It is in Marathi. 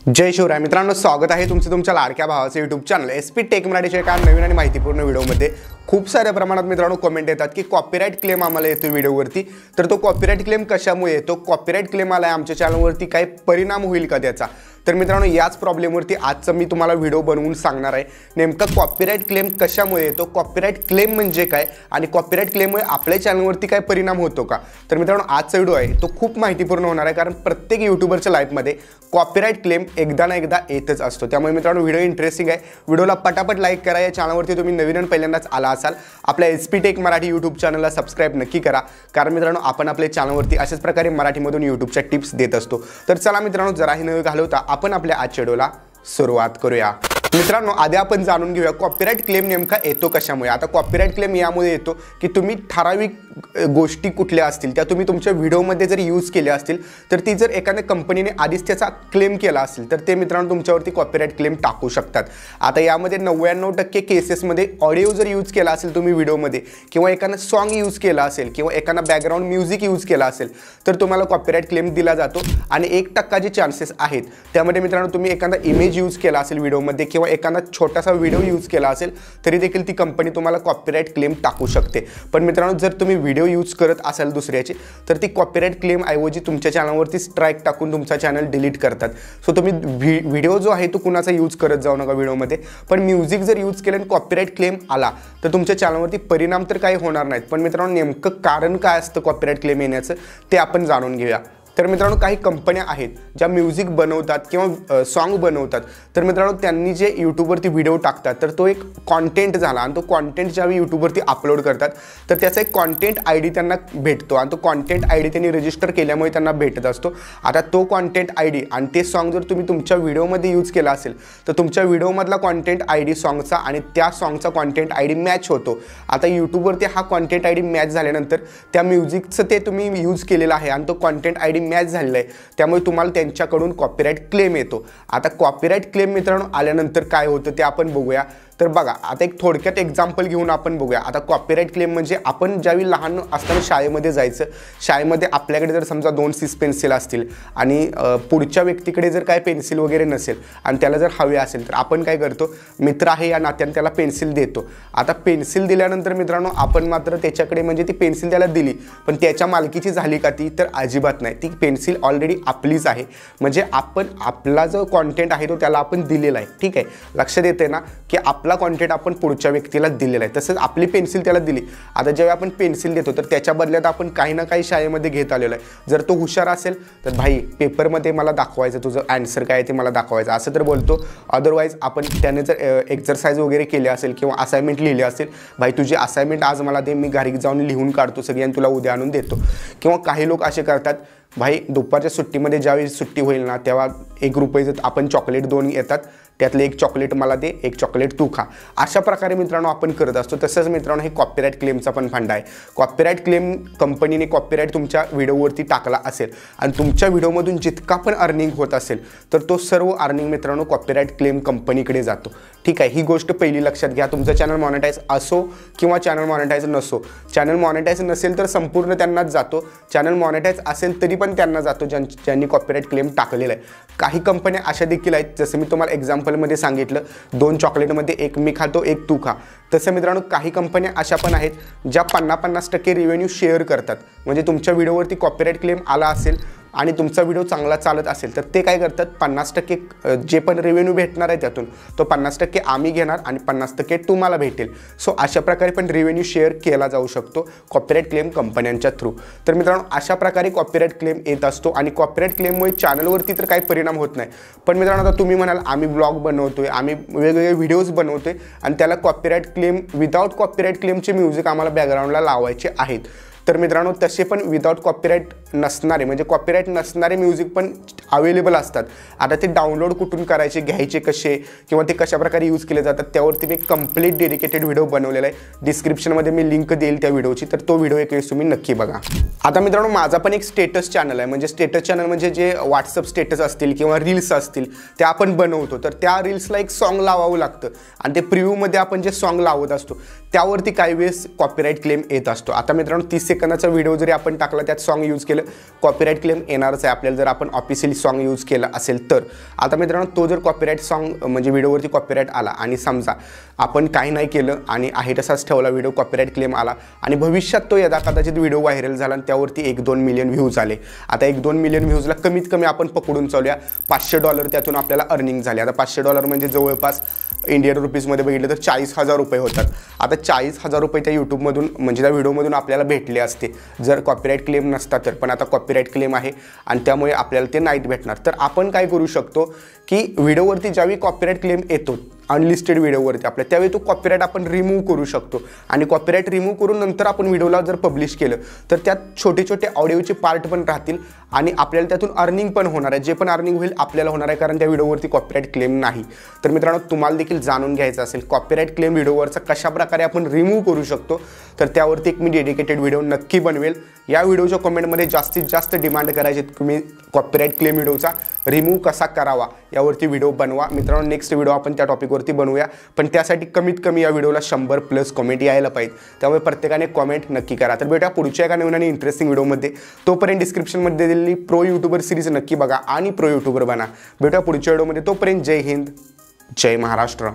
जय शिवराय मित्रांनो, स्वागत आहे तुमचं तुमच्या लाडक्या भावाचे यूट्यूब चॅनल SP टेक मराठीच्या एका नवीन आणि माहितीपूर्ण व्हिडिओमध्ये। खूप साऱ्या प्रमाणात मित्रांनो कमेंट येतात की कॉपीराइट क्लेम आम्हाला येतो व्हिडिओवरती, तर तो कॉपीराइट क्लेम कशामुळे येतो, कॉपीराइट क्लेम आलाय आमच्या चॅनलवरती काय परिणाम होईल का त्याचा। तर मित्रांनो याच प्रॉब्लेमवरती आजचा मी तुम्हाला व्हिडिओ बनवून सांगणार आहे। नेमका कॉपीराइट क्लेम कशामुळे येतो, कॉपीराइट क्लेम म्हणजे काय आणि कॉपीराइट क्लेममुळे आपल्या चॅनलवरती काय परिणाम होतो का। तर मित्रांनो आजचा व्हिडिओ आहे तो खूप माहितीपूर्ण होणार आहे, कारण प्रत्येक यूट्यूबरच्या लाईफमध्ये कॉपीराइट क्लेम एकदा ना एकदा येतच असतो। त्यामुळे मित्रांनो व्हिडिओ इंटरेस्टिंग आहे, व्हिडिओला पटापट लाईक करा। या चॅनलवरती तुम्ही नवीन आणि पहिल्यांदाच आला असाल आपल्या SP टेक मराठी यूट्यूब चॅनलला सबस्क्राइब नक्की करा, कारण मित्रांनो आपण आपल्या चॅनलवरती अशाच प्रकारे मराठीमधून यूट्यूबच्या टिप्स देत असतो। तर चला मित्रांनो जराही न घालवता आपण आपल्या आजच्या व्हिडिओला सुरुवात करूया। मित्रांनो आधी आपण जाणून घेऊया कॉपीराइट क्लेम नेमका येतो कशामुळे। आता कॉपीराइट क्लेम यामुळे येतो की तुम्ही ठराविक गोष्टी कुठल्या असतील त्या तुम्ही तुमच्या व्हिडिओमध्ये जर यूज केल्या असतील, तर ती जर एखाद्या कंपनीने आधीच त्याचा क्लेम केला असेल तर ते मित्रांनो तुमच्यावरती कॉपीराइट क्लेम टाकू शकतात। आता यामध्ये 99% केसेसमध्ये ऑडिओ जर यूज केला असेल तुम्ही व्हिडिओमध्ये, किंवा एखादा सॉन्ग यूज केला असेल, किंवा एखादा बॅकग्राऊंड म्युझिक यूज केला असेल, तर तुम्हाला कॉपीराइट क्लेम दिला जातो। आणि 1% जे चान्सेस आहेत त्यामध्ये मित्रांनो तुम्ही एखादा इमेज यूज केला असेल व्हिडिओमध्ये, किंवा एखादा छोटासा व्हिडिओ यूज केला असेल, तरी देखील ती कंपनी तुम्हाला कॉपीराइट क्लेम टाकू शकते। पण मित्रांनो जर तुम्ही व्हिडिओ यूज करत असाल दुसऱ्याची, तर ती कॉपीराइट क्लेम ऐवजी तुमच्या चॅनलवरती स्ट्राईक टाकून तुमचा चॅनल डिलीट करतात। सो तुम्ही व्हिडिओ जो आहे तो कुणाचा यूज करत जाऊ नका व्हिडिओमध्ये। पण म्युझिक जर यूज केलं आणि कॉपीराइट क्लेम आला तर तुमच्या चॅनलवरती परिणाम तर काही होणार नाहीत, पण मित्रांनो नेमकं कारण काय असतं कॉपीराइट क्लेम येण्याचं ते आपण जाणून घेऊया। तर मित्रांनो काही कंपन्या आहेत ज्या म्युझिक बनवतात किंवा सॉन्ग बनवतात, तर मित्रांनो त्यांनी जे यूट्यूबवरती व्हिडिओ टाकतात तर तो एक कॉन्टेंट झाला, आणि तो कॉन्टेंट ज्यावेळी यूट्यूबवरती अपलोड करतात तर त्याचा एक कॉन्टेंट ID त्यांना भेटतो, आणि तो कॉन्टेंट ID त्यांनी रजिस्टर केल्यामुळे त्यांना भेटत असतो। आता तो कॉन्टेंट ID आणि ते सॉन्ग जर तुम्ही तुमच्या व्हिडिओमध्ये यूज केला असेल तर तुमच्या व्हिडिओमधला कॉन्टेंट ID सॉन्गचा आणि त्या सॉन्गचा कॉन्टेंट ID मॅच होतो। आता यूट्यूबवरती हा कॉन्टेंट ID मॅच झाल्यानंतर त्या म्युझिकचं ते तुम्ही यूज केलेलं आहे आणि तो कॉन्टेंट ID मॅच झालेला आहे, त्यामुळे तुम्हाला त्यांच्याकडून कॉपीराइट क्लेम येतो। आता कॉपीराइट क्लेम मित्रांनो आल्यानंतर काय होतं ते आपण बघूया। तर बघा आता एक थोडक्यात एक्झाम्पल घेऊन आपण बघूया। आता कॉपीराइट क्लेम म्हणजे आपण ज्यावेळी लहान असताना शाळेमध्ये जायचं, शाळेमध्ये आपल्याकडे जर समजा 2 सीस पेन्सिल असतील आणि पुढच्या व्यक्तीकडे जर काय पेन्सिल वगैरे नसेल आणि त्याला जर हवे असेल, तर आपण काय करतो, मित्र आहे या नात्याने त्याला पेन्सिल देतो। आता पेन्सिल दिल्यानंतर मित्रांनो आपण मात्र त्याच्याकडे म्हणजे ती पेन्सिल त्याला दिली, पण त्याच्या मालकीची झाली का ती, तर अजिबात नाही। ती पेन्सिल ऑलरेडी आपलीच आहे, म्हणजे आपण आपला जो कॉन्टेंट आहे तो त्याला आपण दिलेला आहे। ठीक आहे, लक्षात येते ना की आपला कॉन्टेंट आपण पुढच्या व्यक्तीला दिलेला आहे, तसंच आपली पेन्सिल त्याला दिली। आता जेव्हा आपण पेन्सिल देतो तर त्याच्या बदल्यात आपण काही ना काही शाळेमध्ये घेत आलेलो आहे। जर तो हुशार असेल तर भाई पेपरमध्ये मला दाखवायचं, तुझं आन्सर काय आहे ते मला दाखवायचं असं तर बोलतो। अदरवाईज आपण त्याने जर एक्सरसाइज वगैरे केले असेल किंवा असाइनमेंट लिहिली असेल, भाई तुझी असाइनमेंट आज मला दे, मी घरी जाऊन लिहून काढतो सगळी आणि तुला उद्या आणून देतो। किंवा काही लोक असे करतात, भाई दुपारच्या सुट्टीमध्ये ज्यावेळी सुट्टी होईल ना तेव्हा ₹1 आपण चॉकलेट 2 येतात, त्यातले एक चॉकलेट मला दे, एक चॉकलेट तू खा, अशा प्रकारे मित्रांनो आपण करत असतो। तसंच मित्रांनो हे कॉपीराइट क्लेमचा पण फंडा आहे। कॉपीराइट क्लेम कंपनीने कॉपीराइट तुमच्या व्हिडिओवरती टाकला असेल आणि तुमच्या व्हिडिओमधून जितका पण अर्निंग होत असेल तर तो सर्व अर्निंग मित्रांनो कॉपीराइट क्लेम कंपनीकडे जातो। ठीक आहे, ही गोष्ट पहिली लक्षात घ्या। तुमचं चॅनल मॉनिटाईज असो किंवा चॅनल मॉनिटाईज नसो, चॅनल मॉनिटाईज नसेल तर संपूर्ण त्यांनाच जातो, चॅनल मॉनिटाईज असेल तरी पण त्यांना जातो ज्यांनी कॉपीराइट क्लेम टाकलेला आहे। काही कंपन्या अशा देखील आहेत, जसं मी तुम्हाला एक्झाम्पलमध्ये सांगितलं 2 चॉकलेटमध्ये एक मी खातो एक तू खा, तसं मित्रांनो काही कंपन्या अशा पण आहेत ज्या 50-50% रेव्हेन्यू शेअर करतात। म्हणजे तुमच्या व्हिडिओवरती कॉपीराइट क्लेम आला असेल आणि तुमचा व्हिडिओ चांगला चालत असेल तर ते काय करतात, 50% जे पण रेव्हेन्यू भेटणार आहे त्यातून तो 50% आम्ही घेणार आणि 50% तुम्हाला भेटेल। सो अशा प्रकारे पण रेव्हेन्यू शेअर केला जाऊ शकतो कॉपीराइट क्लेम कंपन्यांच्या थ्रू। तर मित्रांनो अशा प्रकारे कॉपीराइट क्लेम येत असतो, आणि कॉपीराइट क्लेममुळे चॅनलवरती तर काही परिणाम होत नाही। पण मित्रांनो आता तुम्ही म्हणाल आम्ही ब्लॉग बनवतोय, आम्ही वेगवेगळे व्हिडिओज बनवतोय आणि त्याला कॉपीराइट क्लेम विदाउट कॉपीराइट क्लेमचे म्युझिक आम्हाला बॅकग्राऊंडला लावायचे आहेत, तर मित्रांनो तसे पण विदाउट कॉपीराइट नसणारे म्हणजे कॉपीराइट नसणारे म्युझिक पण अवेलेबल असतात। आता ते डाउनलोड कुठून करायचे, घ्यायचे कसे, किंवा ते कशा प्रकारे यूज केले जातात त्यावरती मी कंप्लीट डेडिकेटेड व्हिडिओ बनवलेला आहे। डिस्क्रिप्शनमध्ये मी लिंक देईल त्या व्हिडिओची, तर तो व्हिडिओ एक वेळेस तुम्ही नक्की बघा। आता मित्रांनो माझा पण एक स्टेटस चॅनल आहे, म्हणजे स्टेटस चॅनल म्हणजे जे व्हॉट्सअप स्टेटस असतील किंवा रील्स असतील त्या आपण बनवतो, तर त्या रील्सला एक सॉन्ग लावावं लागतं आणि ते प्रिव्ह्यूमध्ये आपण जे सॉन्ग लावत असतो त्यावरती काही वेळेस कॉपीराइट क्लेम येत असतो। आता मित्रांनो 30 सेकंदाचा व्हिडिओ जरी आपण टाकला त्यात सॉन्ग यूज केलं कॉपीराईट क्लेम येणारच आहे आपल्याला जर आपण ऑफिशियली सॉन्ग यूज केलं असेल तर। आता मित्रांनो तो जर कॉपीराईट सॉन्ग म्हणजे व्हिडिओवरती कॉपीराईट आला आणि समजा आपण काही नाही केलं आणि आहे तसाच ठेवला व्हिडिओ कॉपीराईट क्लेम आला आणि भविष्यात तो यदा कदाचित व्हिडिओ व्हायरल झाला आणि त्यावरती 1-2 मिलियन व्ह्यूज आले। आता 1-2 मिलियन व्ह्यूजला कमीत कमी आपण पकडून चालूया $500 त्यातून आपल्याला अर्निंग झाले। आता $500 म्हणजे जवळपास इंडियन रुपीजमध्ये बघितलं तर 40,000 रुपये होतात। आता 40,000 रुपये त्या यूट्यूबमधून म्हणजे त्या व्हिडिओमधून आपल्याला भेटले असते जर कॉपीराईट क्लेम नसता तर, पण आता कॉपीराईट क्लेम आहे आणि त्यामुळे आपल्याला ते नाहीत भेटणार। तर आपण काय करू शकतो की व्हिडिओवरती ज्यावेळी कॉपीराईट क्लेम येतो अनलिस्टेड व्हिडिओवरती आपल्या त्यावेळी तो कॉपीराईट आपण रिमूव्ह करू शकतो आणि कॉपीराईट रिमूव्ह करून नंतर आपण व्हिडिओला जर पब्लिश केलं तर त्यात छोटे छोटे ऑडिओचे पार्ट पण राहतील आणि आपल्याला त्यातून अर्निंग पण होणार आहे। जे पण अर्निंग होईल आपल्याला होणार आहे कारण त्या व्हिडिओवरती कॉपीराईट क्लेम नाही। तर मित्रांनो तुम्हाला देखील जाणून घ्यायचं असेल कॉपीराईट क्लेम व्हिडिओवरचा कशा प्रकारे आपण रिमूव्ह करू शकतो तर त्यावरती एक मी डेडिकेटेड व्हिडिओ नक्की बनवेल। या व्हिडिओच्या कमेंटमध्ये जास्तीत जास्त डिमांड करायची तुम्ही कॉपीराईट क्लेम व्हिडिओचा रिमूव्ह कसा करावा यावरती व्हिडिओ बनवा। मित्रांनो नेक्स्ट व्हिडिओ आपण त्या टॉपिकवरती बनवूया, पण त्यासाठी कमीत कमी या व्हिडिओला 100+ कमेंट यायला पाहिजे, त्यामुळे प्रत्येकाने कमेंट नक्की करा। तर भेटूया पुढच्या एका नवीन आणि इंटरेस्टिंग व्हिडिओमध्ये। तोपर्यंत डिस्क्रिप्शनमध्ये दिलेली प्रो यूट्यूबर सिरीज नक्की बघा आणि प्रो यूट्यूबर बना। भेटूया पुढच्या व्हिडिओमध्ये, तोपर्यंत जय हिंद जय महाराष्ट्र।